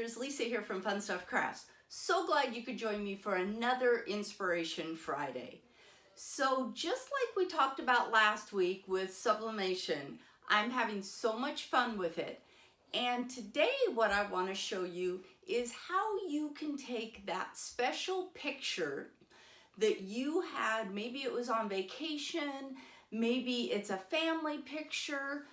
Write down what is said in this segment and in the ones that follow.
crafters, Lisa here from Fun Stuff Crafts. So glad you could join me for another Inspiration Friday. So just like we talked about last week with sublimation, I'm having so much fun with it. And today what I want to show you is how you can take that special picture that you had. Maybe it was on vacation, maybe it's a family picture,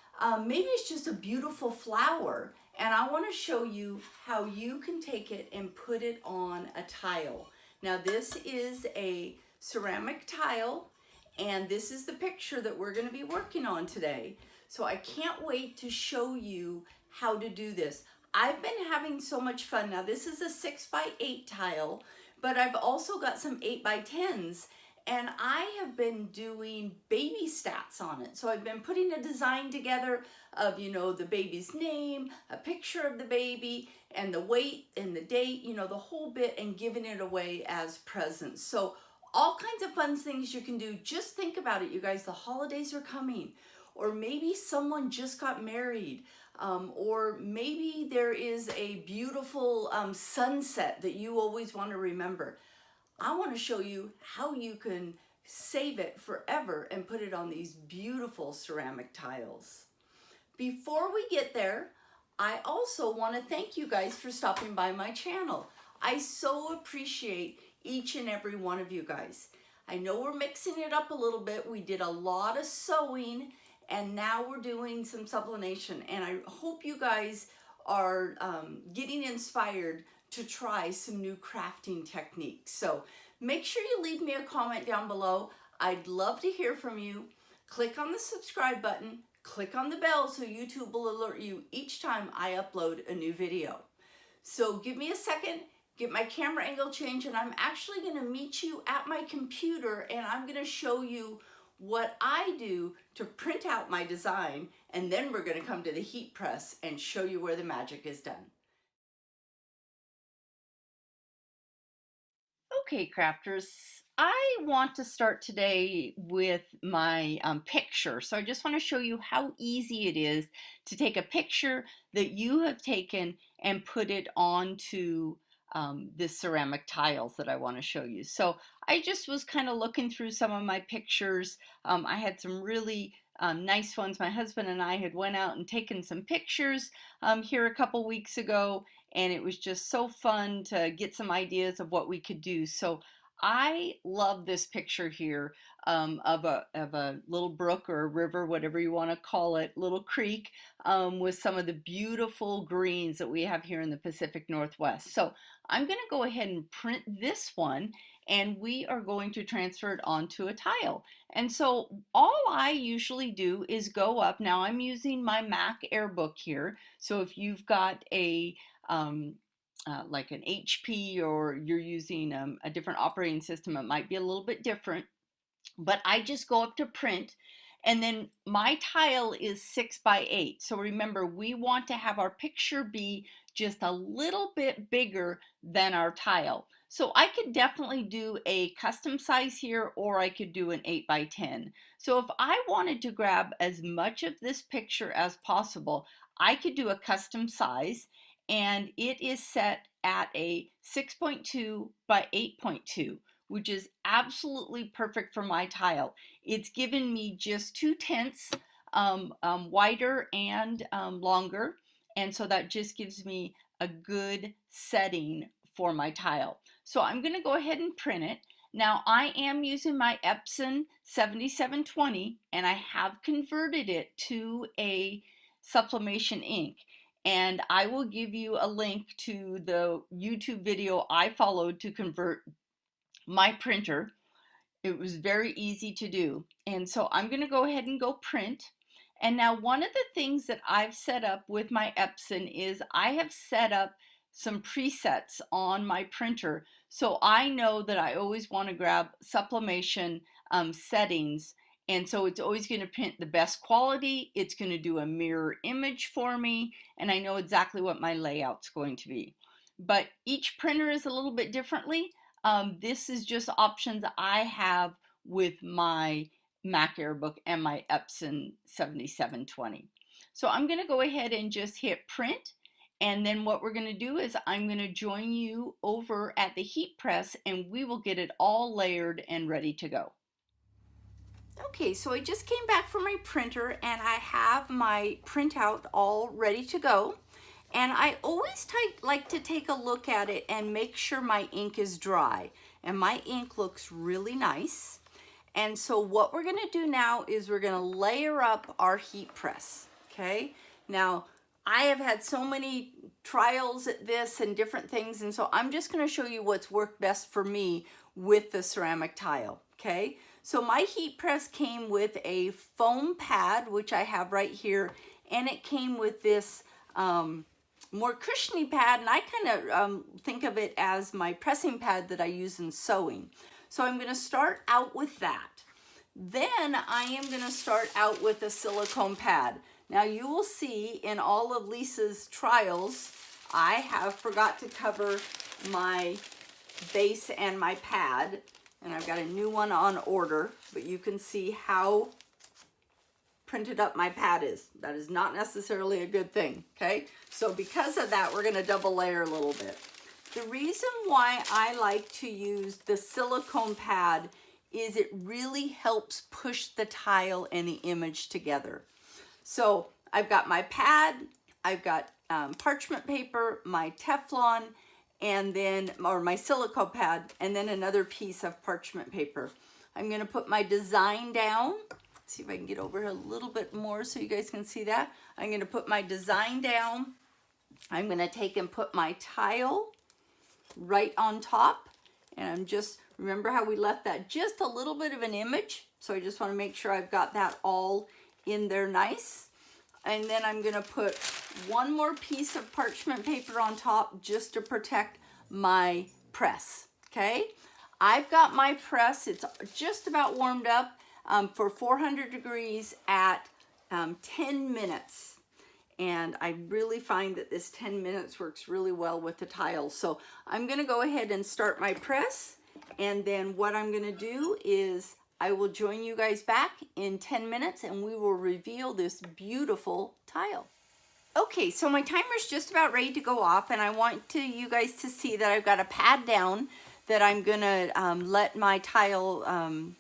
maybe it's just a beautiful flower, and I want to show you how you can take it and put it on a tile. Now this is a ceramic tile, and this is the picture that we're going to be working on today. So I can't wait to show you how to do this. I've been having so much fun. Now this is a 6x8 tile, but I've also got some 8x10s, and I have been doing baby stats on it. So I've been putting a design together of, the baby's name, a picture of the baby, and the weight and the date, the whole bit, and giving it away as presents. So all kinds of fun things you can do. Just think about it, you guys. The holidays are coming, or maybe someone just got married. Or maybe there is a beautiful sunset that you always want to remember. I want to show you how you can save it forever and put it on these beautiful ceramic tiles. Before we get there, I also want to thank you guys for stopping by my channel. I so appreciate each and every one of you guys. I know we're mixing it up a little bit. We did a lot of sewing, and now we're doing some sublimation, and I hope you guys are getting inspired to try some new crafting techniques. So make sure you leave me a comment down below. I'd love to hear from you. Click on the subscribe button, click on the bell so YouTube will alert you each time I upload a new video. So give me a second, get my camera angle changed, and I'm actually gonna meet you at my computer, and I'm gonna show you what I do to print out my design, and then we're going to come to the heat press and show you where the magic is done. Okay, crafters, I want to start today with my picture. So I just want to show you how easy it is to take a picture that you have taken and put it onto the ceramic tiles that I want to show you. So I just was kind of looking through some of my pictures. I had some really nice ones. My husband and I had went out and taken some pictures here a couple weeks ago, and it was just so fun to get some ideas of what we could do. So I love this picture here of a little brook or a river, whatever you want to call it, little creek, with some of the beautiful greens that we have here in the Pacific Northwest. So I'm going to go ahead and print this one, and we are going to transfer it onto a tile. And so all I usually do is go up. Now I'm using my Mac Airbook here. So if you've got a like an HP, or you're using a different operating system, it might be a little bit different. But I just go up to print, and then my tile is 6x8. So remember, we want to have our picture be just a little bit bigger than our tile. So I could definitely do a custom size here, or I could do an 8x10. So if I wanted to grab as much of this picture as possible, I could do a custom size, and it is set at a 6.2 by 8.2, which is absolutely perfect for my tile. It's given me just 2/10 wider and longer, and so that just gives me a good setting for my tile. So I'm going to go ahead and print it. Now I am using my Epson 7720, and I have converted it to a sublimation ink. And I will give you a link to the YouTube video I followed to convert my printer. It was very easy to do. And so I'm going to go ahead and go print. And now one of the things that I've set up with my Epson is I have set up some presets on my printer. So I know that I always want to grab sublimation settings. And so it's always going to print the best quality. It's going to do a mirror image for me, and I know exactly what my layout's going to be. But each printer is a little bit differently. This is just options I have with my Mac Airbook and my Epson 7720. So I'm going to go ahead and just hit print, And then what we're going to do is I'm going to join you over at the heat press and we will get it all layered and ready to go. Okay, so I just came back from my printer and I have my printout all ready to go. And I always like to take a look at it and make sure my ink is dry. And my ink looks really nice. And so what we're gonna do now is we're gonna layer up our heat press, okay? Now, I have had so many trials at this and different things, and so I'm just gonna show you what's worked best for me with the ceramic tile, okay? So my heat press came with a foam pad, which I have right here, and it came with this more cushiony pad, and I kind of think of it as my pressing pad that I use in sewing. So I'm going to start out with that. Then I am going to start out with a silicone pad. Now you will see in all of Lisa's trials, I have forgot to cover my base and my pad, and I've got a new one on order, but you can see how printed up my pad is. That is not necessarily a good thing, okay? So because of that, we're gonna double layer a little bit. The reason why I like to use the silicone pad is it really helps push the tile and the image together. So I've got my pad, I've got parchment paper, my Teflon, and then, or my silicone pad, and then another piece of parchment paper. I'm gonna put my design down. See if I can get over here a little bit more so you guys can see that. I'm going to put my design down. I'm going to take and put my tile right on top. And I'm just, remember how we left that just a little bit of an image? So I just want to make sure I've got that all in there nice. And then I'm going to put one more piece of parchment paper on top just to protect my press. Okay? I've got my press. It's just about warmed up. For 400 degrees at 10 minutes. And I really find that this 10 minutes works really well with the tiles. So I'm going to go ahead and start my press. And then what I'm going to do is I will join you guys back in 10 minutes and we will reveal this beautiful tile. Okay, so my timer's just about ready to go off and I want you guys to see that I've got a pad down that I'm going to let my tile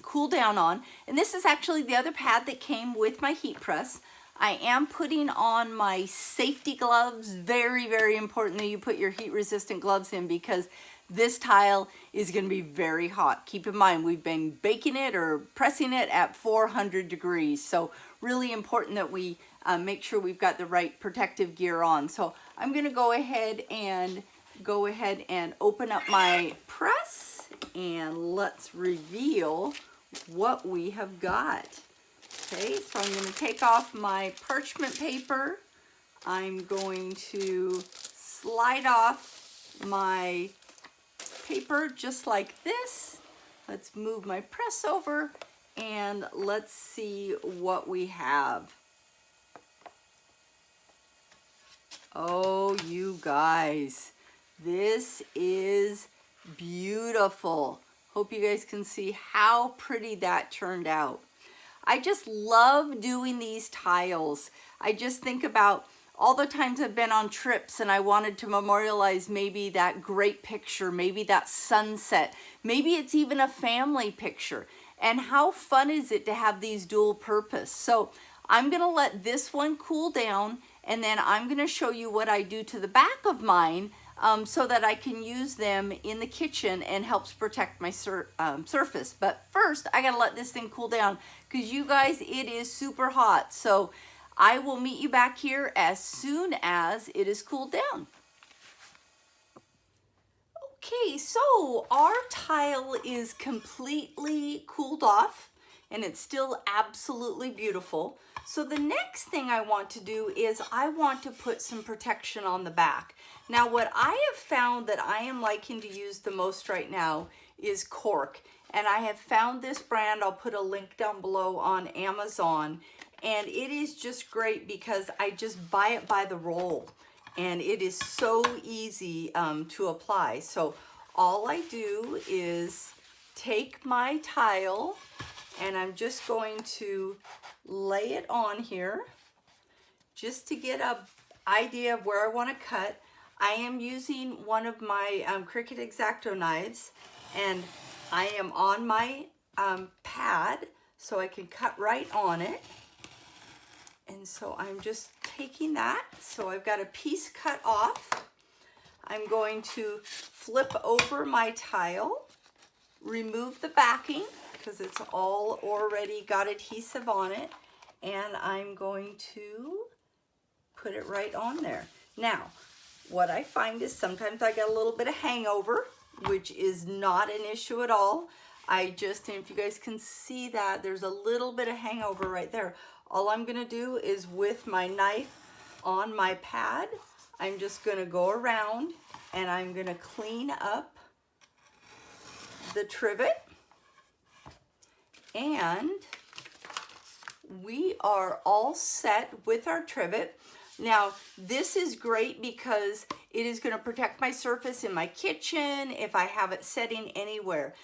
cool down on. And this is actually the other pad that came with my heat press. I am putting on my safety gloves. Very, very important that you put your heat resistant gloves in because this tile is going to be very hot. Keep in mind, we've been baking it or pressing it at 400 degrees. So really important that we make sure we've got the right protective gear on. So I'm going to go ahead and open up my press and let's reveal what we have got. Okay, so I'm going to take off my parchment paper. I'm going to slide off my paper just like this. Let's move my press over and let's see what we have. Oh, you guys, this is beautiful. Hope you guys can see how pretty that turned out. I just love doing these tiles. I just think about all the times I've been on trips and I wanted to memorialize maybe that great picture, maybe that sunset, maybe it's even a family picture. And how fun is it to have these dual purpose? So I'm gonna let this one cool down and then I'm gonna show you what I do to the back of mine so that I can use them in the kitchen and helps protect my surface. But first, I gotta let this thing cool down because you guys, it is super hot. So I will meet you back here as soon as it is cooled down. Okay, so our tile is completely cooled off and it's still absolutely beautiful. So the next thing I want to do is I want to put some protection on the back. Now what I have found that I am liking to use the most right now is Cork. And I have found this brand, I'll put a link down below on Amazon. And it is just great because I just buy it by the roll. And it is so easy to apply. So all I do is take my tile and I'm just going to lay it on here just to get a idea of where I want to cut. I am using one of my Cricut X-Acto knives, and I am on my pad so I can cut right on it. And so I'm just taking that. So I've got a piece cut off. I'm going to flip over my tile, remove the backing because it's all already got adhesive on it, and I'm going to put it right on there. Now, what I find is sometimes I get a little bit of hangover, which is not an issue at all. And if you guys can see that, there's a little bit of hangover right there. All I'm gonna do is with my knife on my pad, I'm just gonna go around and I'm gonna clean up the trivet, and we are all set with our trivet. Now, this is great because it is going to protect my surface in my kitchen if I have it setting anywhere.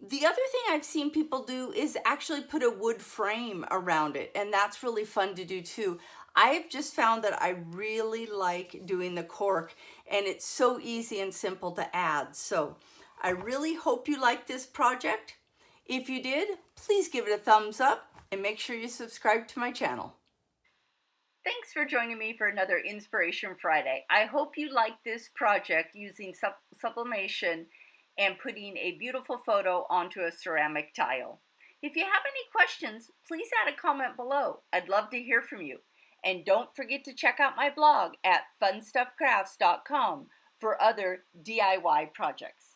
The other thing I've seen people do is actually put a wood frame around it, and that's really fun to do too. I've just found that I really like doing the cork, and it's so easy and simple to add. So I really hope you like this project. If you did, please give it a thumbs up and make sure you subscribe to my channel. Thanks for joining me for another Inspiration Friday. I hope you like this project using sublimation and putting a beautiful photo onto a ceramic tile. If you have any questions, please add a comment below. I'd love to hear from you. And don't forget to check out my blog at funstuffcrafts.com for other DIY projects.